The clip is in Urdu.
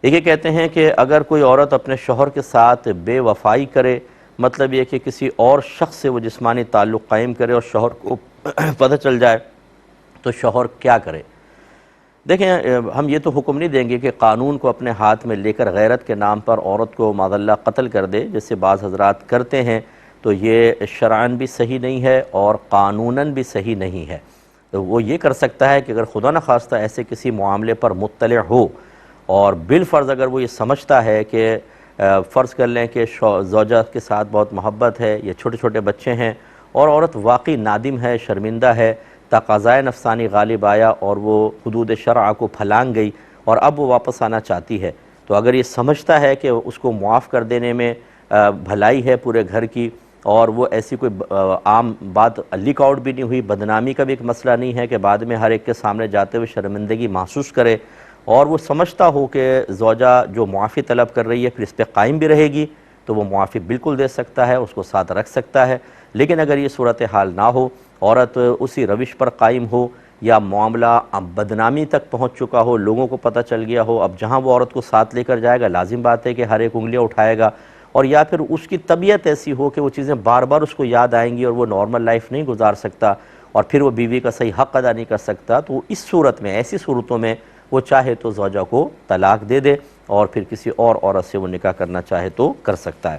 یہ کہتے ہیں کہ اگر کوئی عورت اپنے شوہر کے ساتھ بے وفائی کرے، مطلب یہ کہ کسی اور شخص سے وہ جسمانی تعلق قائم کرے اور شوہر کو پتہ چل جائے تو شوہر کیا کرے؟ دیکھیں، ہم یہ تو حکم نہیں دیں گے کہ قانون کو اپنے ہاتھ میں لے کر غیرت کے نام پر عورت کو معاذ اللہ قتل کر دے، جیسے بعض حضرات کرتے ہیں، تو یہ شرعاً بھی صحیح نہیں ہے اور قانوناً بھی صحیح نہیں ہے۔ تو وہ یہ کر سکتا ہے کہ اگر خدا نخواستہ ایسے کسی معاملے پر مطلع ہو اور بالفرض اگر وہ یہ سمجھتا ہے کہ فرض کر لیں کہ زوجہ کے ساتھ بہت محبت ہے، یہ چھوٹے چھوٹے بچے ہیں اور عورت واقعی نادم ہے، شرمندہ ہے، تقاضائے نفسانی غالب آیا اور وہ حدود شرع کو پھلانگ گئی اور اب وہ واپس آنا چاہتی ہے، تو اگر یہ سمجھتا ہے کہ اس کو معاف کر دینے میں بھلائی ہے پورے گھر کی، اور وہ ایسی کوئی عام بات لیک آؤٹ بھی نہیں ہوئی، بدنامی کا بھی ایک مسئلہ نہیں ہے کہ بعد میں ہر ایک کے سامنے جاتے ہوئے شرمندگی محسوس کرے، اور وہ سمجھتا ہو کہ زوجہ جو معافی طلب کر رہی ہے پھر اس پہ قائم بھی رہے گی، تو وہ معافی بالکل دے سکتا ہے، اس کو ساتھ رکھ سکتا ہے۔ لیکن اگر یہ صورتحال نہ ہو، عورت اسی روش پر قائم ہو یا معاملہ بدنامی تک پہنچ چکا ہو، لوگوں کو پتہ چل گیا ہو، اب جہاں وہ عورت کو ساتھ لے کر جائے گا لازم بات ہے کہ ہر ایک انگلیاں اٹھائے گا، اور یا پھر اس کی طبیعت ایسی ہو کہ وہ چیزیں بار بار اس کو یاد آئیں گی اور وہ نارمل لائف نہیں گزار سکتا اور پھر وہ بیوی کا صحیح حق ادا نہیں کر سکتا، تو اس صورت میں، ایسی صورتوں میں وہ چاہے تو زوجہ کو طلاق دے دے اور پھر کسی اور عورت سے وہ نکاح کرنا چاہے تو کر سکتا ہے۔